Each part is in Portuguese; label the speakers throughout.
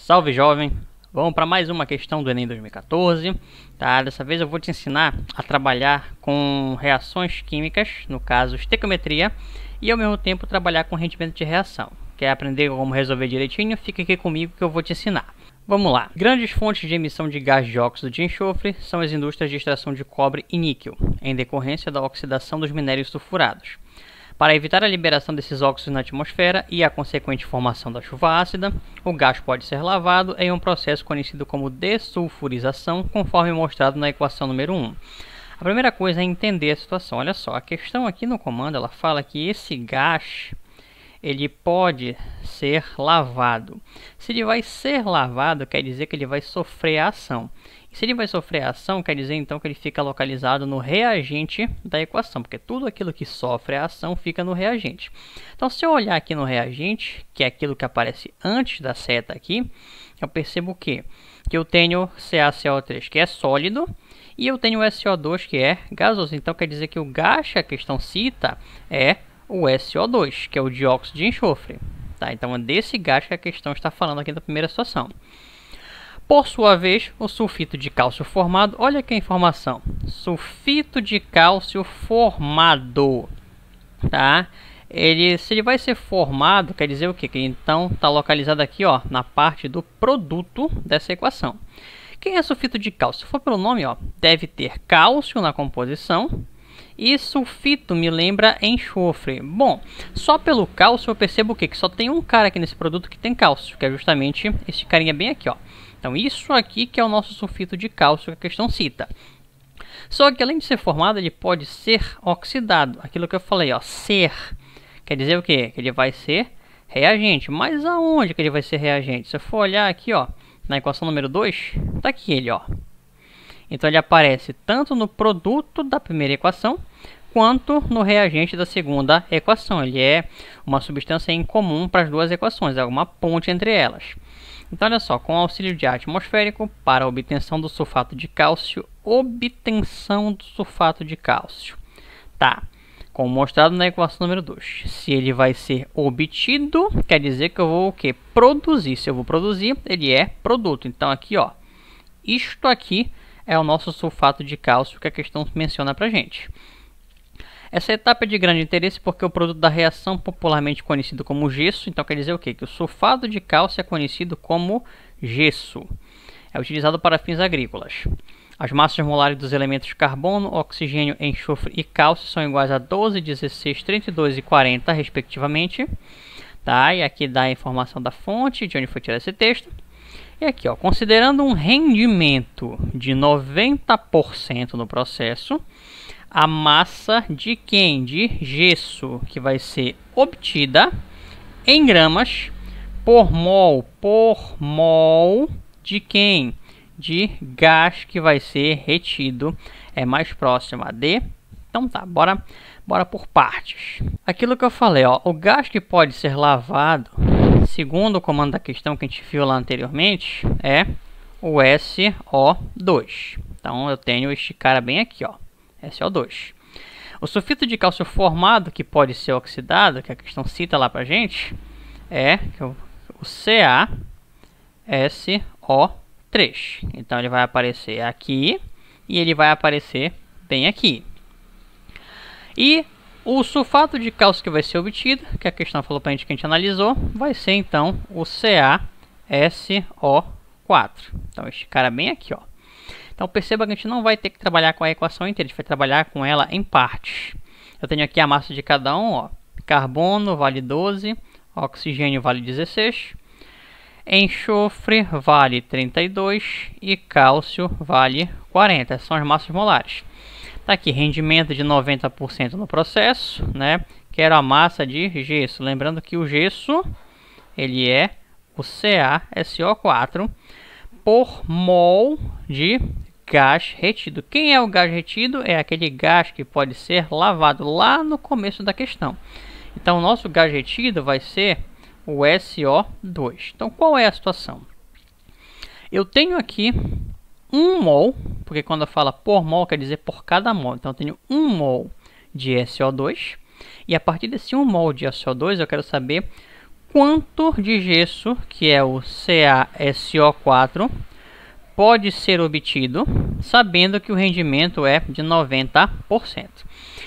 Speaker 1: Salve jovem! Vamos para mais uma questão do Enem 2014, tá? Dessa vez eu vou te ensinar a trabalhar com reações químicas, no caso estequiometria, e ao mesmo tempo trabalhar com rendimento de reação. Quer aprender como resolver direitinho? Fica aqui comigo que eu vou te ensinar. Vamos lá. Grandes fontes de emissão de gás de óxido de enxofre são as indústrias de extração de cobre e níquel, em decorrência da oxidação dos minérios sulfurados. Para evitar a liberação desses óxidos na atmosfera e a consequente formação da chuva ácida, o gás pode ser lavado em um processo conhecido como dessulfurização, conforme mostrado na equação número 1. A primeira coisa é entender a situação. Olha só, a questão aqui no comando ela fala que esse gás ele pode ser lavado. Se ele vai ser lavado, quer dizer que ele vai sofrer a ação. E se ele vai sofrer a ação, quer dizer então que ele fica localizado no reagente da equação, porque tudo aquilo que sofre a ação fica no reagente. Então, se eu olhar aqui no reagente, que é aquilo que aparece antes da seta aqui, eu percebo o quê? Que eu tenho CaCO3, que é sólido, e eu tenho SO2, que é gasoso. Então, quer dizer que o gás que a questão cita é o SO2, que é o dióxido de enxofre. Tá? Então, é desse gás que a questão está falando aqui na primeira situação. Por sua vez, o sulfito de cálcio formado, olha aqui a informação, sulfito de cálcio formado, tá? Se ele vai ser formado, quer dizer o quê? Que então está localizado aqui, ó, na parte do produto dessa equação. Quem é sulfito de cálcio? Se for pelo nome, ó, deve ter cálcio na composição. E sulfito me lembra enxofre. Bom, só pelo cálcio eu percebo o quê? Que só tem um cara aqui nesse produto que tem cálcio, que é justamente esse carinha bem aqui, ó. Então isso aqui que é o nosso sulfito de cálcio que a questão cita. Só que além de ser formado, ele pode ser oxidado. Aquilo que eu falei, ó, ser. Quer dizer o quê? Que ele vai ser reagente. Mas aonde que ele vai ser reagente? Se eu for olhar aqui, ó, na equação número 2, tá aqui ele, ó. Então ele aparece tanto no produto da primeira equação, quanto no reagente da segunda equação. Ele é uma substância incomum para as duas equações, é uma ponte entre elas. Então olha só, com auxílio de ar atmosférico, para a obtenção do sulfato de cálcio, Tá, como mostrado na equação número 2. Se ele vai ser obtido, quer dizer que eu vou o quê? Produzir. Se eu vou produzir, ele é produto. Então aqui, ó, isto aqui é o nosso sulfato de cálcio que a questão menciona para gente. Essa etapa é de grande interesse porque o produto da reação, popularmente conhecido como gesso, então quer dizer o quê? Que o sulfato de cálcio é conhecido como gesso. É utilizado para fins agrícolas. As massas molares dos elementos carbono, oxigênio, enxofre e cálcio são iguais a 12, 16, 32 e 40, respectivamente. Tá? E aqui dá a informação da fonte, de onde foi tirado esse texto. E aqui, ó, considerando um rendimento de 90% no processo, a massa de quem? De gesso, que vai ser obtida em gramas por mol de quem? De gás que vai ser retido, é mais próximo a D. Então tá, bora por partes. Aquilo que eu falei, ó, o gás que pode ser lavado, segundo o comando da questão que a gente viu lá anteriormente, é o SO2. Então eu tenho este cara bem aqui, ó, SO2. O sulfito de cálcio formado, que pode ser oxidado, que a questão cita lá pra gente, é o CaSO3. Então ele vai aparecer aqui e ele vai aparecer bem aqui. E o sulfato de cálcio que vai ser obtido, que a questão falou pra gente que a gente analisou, vai ser então o CaSO4. Então este cara bem aqui, ó. Então perceba que a gente não vai ter que trabalhar com a equação inteira, a gente vai trabalhar com ela em partes. Eu tenho aqui a massa de cada um, ó. Carbono vale 12, oxigênio vale 16, enxofre vale 32 e cálcio vale 40. Essas são as massas molares. Tá aqui, rendimento de 90% no processo, né? Quero a massa de gesso. Lembrando que o gesso, ele é o CaSO4 por mol de gás retido. Quem é o gás retido? É aquele gás que pode ser lavado lá no começo da questão. Então, o nosso gás retido vai ser o SO2. Então, qual é a situação? Eu tenho aqui 1 mol, porque quando eu falo por mol, quer dizer por cada mol. Então, eu tenho 1 mol de SO2. E a partir desse 1 mol de SO2, eu quero saber quanto de gesso, que é o CaSO4, pode ser obtido, sabendo que o rendimento é de 90%.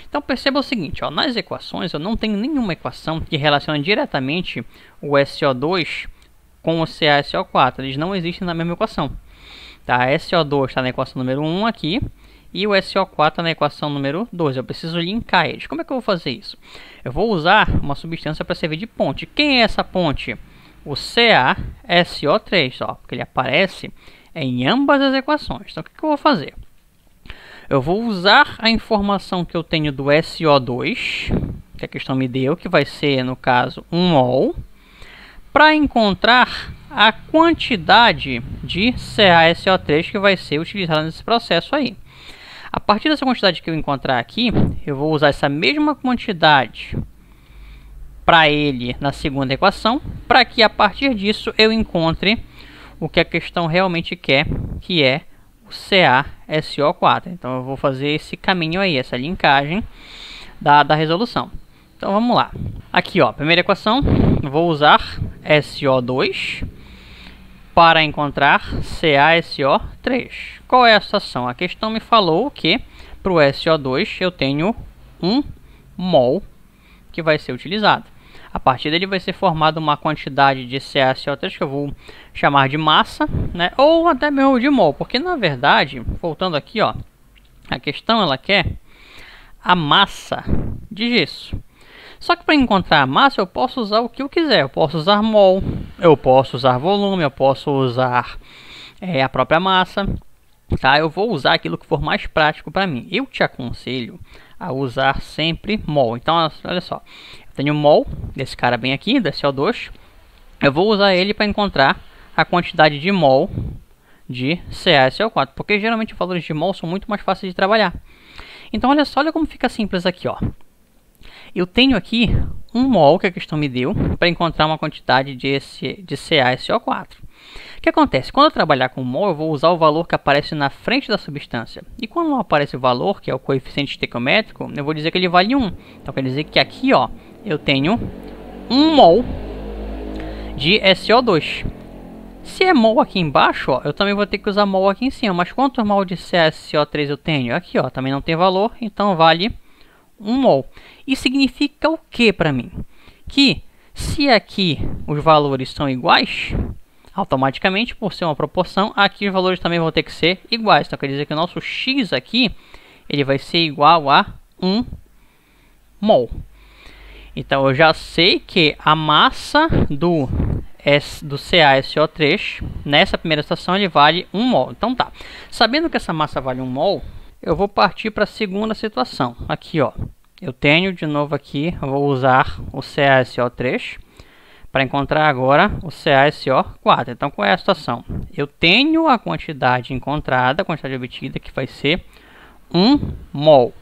Speaker 1: Então perceba o seguinte, ó, nas equações eu não tenho nenhuma equação que relacione diretamente o SO2 com o CaSO4, eles não existem na mesma equação. Tá? A SO2 está na equação número 1 aqui, e o SO4 está na equação número 2. Eu preciso linkar eles. Como é que eu vou fazer isso? Eu vou usar uma substância para servir de ponte. Quem é essa ponte? O CaSO3, ó, porque ele aparece em ambas as equações. Então o que eu vou fazer? Eu vou usar a informação que eu tenho do SO2, que a questão me deu, que vai ser, no caso, 1 mol, para encontrar a quantidade de CaSO3 que vai ser utilizada nesse processo aí. A partir dessa quantidade que eu encontrar aqui, eu vou usar essa mesma quantidade para ele na segunda equação, para que a partir disso eu encontre o que a questão realmente quer, que é o CaSO4. Então eu vou fazer esse caminho aí, essa linkagem da resolução. Então vamos lá. Aqui, ó, primeira equação, eu vou usar SO2 para encontrar CaSO3. Qual é a situação? A questão me falou que para o SO2 eu tenho 1 mol que vai ser utilizado. A partir dele vai ser formada uma quantidade de CaSO3 que eu vou chamar de massa, né? Ou até mesmo de mol, porque na verdade, voltando aqui, ó, a questão ela quer a massa de gesso. Só que para encontrar a massa eu posso usar o que eu quiser. Eu posso usar mol, eu posso usar volume, eu posso usar a própria massa. Tá? Eu vou usar aquilo que for mais prático para mim. Eu te aconselho a usar sempre mol. Então, olha só. Eu tenho mol desse cara bem aqui, da CO2. Eu vou usar ele para encontrar a quantidade de mol de CaSO4. Porque geralmente os valores de mol são muito mais fáceis de trabalhar. Então, olha só, olha como fica simples aqui, ó. Eu tenho aqui 1 mol que a questão me deu para encontrar uma quantidade de CaSO4. O que acontece? Quando eu trabalhar com mol, eu vou usar o valor que aparece na frente da substância. E quando não aparece o valor, que é o coeficiente estequiométrico, eu vou dizer que ele vale 1. Então quer dizer que aqui, ó, eu tenho 1 mol de SO2. Se é mol aqui embaixo, ó, eu também vou ter que usar mol aqui em cima. Mas quantos mol de CaSO3 eu tenho? Aqui, ó, também não tem valor, então vale 1 mol. Isso significa o que para mim? Que se aqui os valores são iguais, automaticamente, por ser uma proporção, aqui os valores também vão ter que ser iguais. Então quer dizer que o nosso X aqui ele vai ser igual a 1 mol. Então eu já sei que a massa do CaSO3 nessa primeira situação ele vale 1 mol. Então tá. Sabendo que essa massa vale 1 mol, eu vou partir para a segunda situação. Aqui, ó, eu tenho de novo aqui, eu vou usar o CaSO3 para encontrar agora o CaSO4. Então, qual é a situação? Eu tenho a quantidade encontrada, a quantidade obtida, que vai ser 1 mol.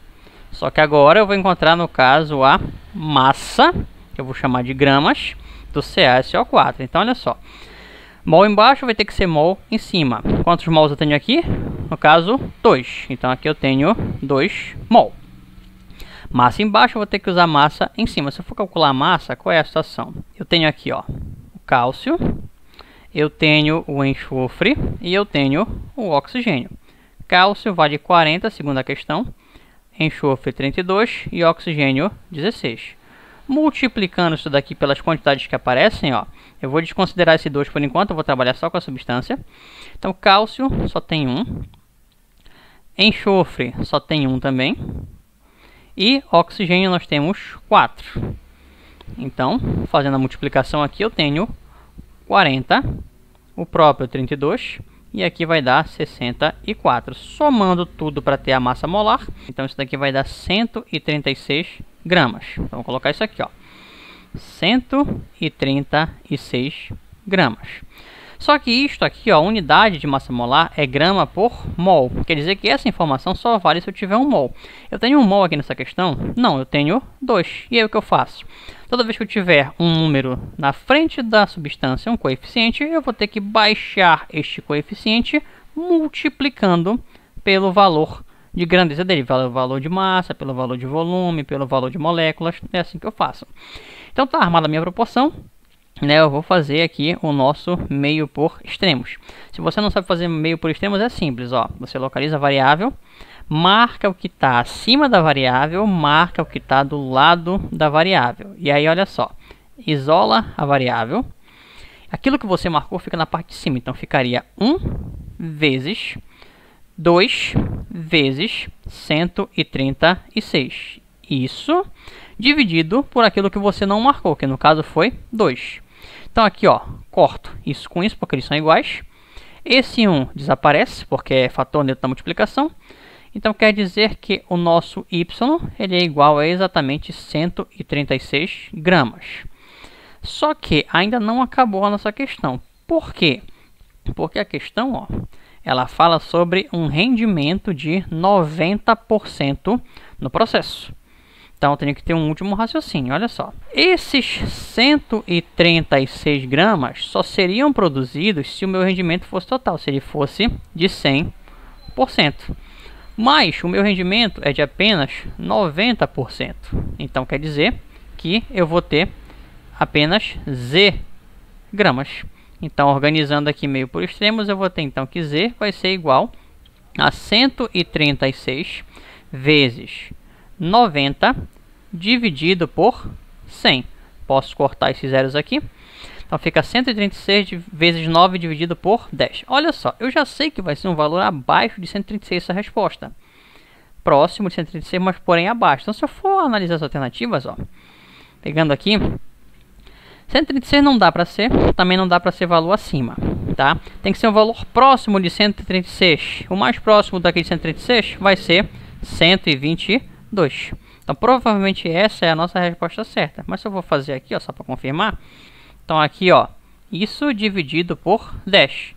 Speaker 1: Só que agora eu vou encontrar, no caso, a massa, que eu vou chamar de gramas, do CaSO4. Então, olha só. Mol embaixo vai ter que ser mol em cima. Quantos mols eu tenho aqui? No caso, 2. Então aqui eu tenho 2 mol. Massa embaixo, eu vou ter que usar massa em cima. Se eu for calcular a massa, qual é a situação? Eu tenho aqui, ó, o cálcio, eu tenho o enxofre e eu tenho o oxigênio. Cálcio vale 40, segundo a questão. Enxofre 32 e oxigênio 16. Multiplicando isso daqui pelas quantidades que aparecem, ó, eu vou desconsiderar esse 2 por enquanto, eu vou trabalhar só com a substância. Então, cálcio só tem 1. Enxofre só tem 1 também. E oxigênio nós temos 4. Então, fazendo a multiplicação aqui, eu tenho 40, o próprio 32, e aqui vai dar 64. Somando tudo para ter a massa molar, então isso daqui vai dar 136 gramas. Então, vou colocar isso aqui, ó, 136 gramas. Só que isto aqui, ó, a unidade de massa molar é grama por mol. Quer dizer que essa informação só vale se eu tiver 1 mol. Eu tenho 1 mol aqui nessa questão? Não, eu tenho 2. E aí o que eu faço? Toda vez que eu tiver um número na frente da substância, um coeficiente, eu vou ter que baixar este coeficiente multiplicando pelo valor de grandeza dele, pelo valor de massa, pelo valor de volume, pelo valor de moléculas. É assim que eu faço. Então tá armada a minha proporção. né, eu vou fazer aqui o nosso meio por extremos. Se você não sabe fazer meio por extremos, é simples, ó. Você localiza a variável, marca o que está acima da variável, marca o que está do lado da variável. E aí, olha só, isola a variável. Aquilo que você marcou fica na parte de cima, então ficaria 1 vezes 2 vezes 136. Isso dividido por aquilo que você não marcou, que no caso foi 2. Então aqui, ó, corto isso com isso, porque eles são iguais. Esse 1 desaparece, porque é fator neutro da multiplicação. Então quer dizer que o nosso y ele é igual a exatamente 136 gramas. Só que ainda não acabou a nossa questão. Por quê? Porque a questão, ó, ela fala sobre um rendimento de 90% no processo. Então eu tenho que ter um último raciocínio, olha só. Esses 136 gramas só seriam produzidos se o meu rendimento fosse total, se ele fosse de 100%. Mas o meu rendimento é de apenas 90%. Então quer dizer que eu vou ter apenas Z gramas. Então organizando aqui meio por extremos, eu vou ter então que Z vai ser igual a 136 vezes 90 dividido por 100. Posso cortar esses zeros aqui. Então fica 136 vezes 9 dividido por 10. Olha só, eu já sei que vai ser um valor abaixo de 136 essa resposta. Próximo de 136, mas porém abaixo. Então se eu for analisar as alternativas, ó, pegando aqui, 136 não dá para ser, também não dá para ser valor acima, tá? Tem que ser um valor próximo de 136. O mais próximo daquele 136 vai ser 122. Então provavelmente essa é a nossa resposta certa. Mas se eu vou fazer aqui, ó, só para confirmar, então aqui, ó, isso dividido por 10.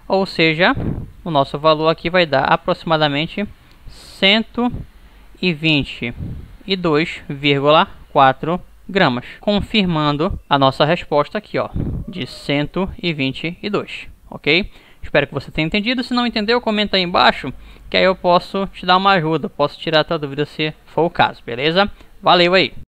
Speaker 1: Ou seja, o nosso valor aqui vai dar aproximadamente 122,4 gramas, confirmando a nossa resposta aqui, ó, de 122, ok? Espero que você tenha entendido. Se não entendeu, comenta aí embaixo, que aí eu posso te dar uma ajuda, posso tirar a tua dúvida se for o caso, beleza? Valeu aí!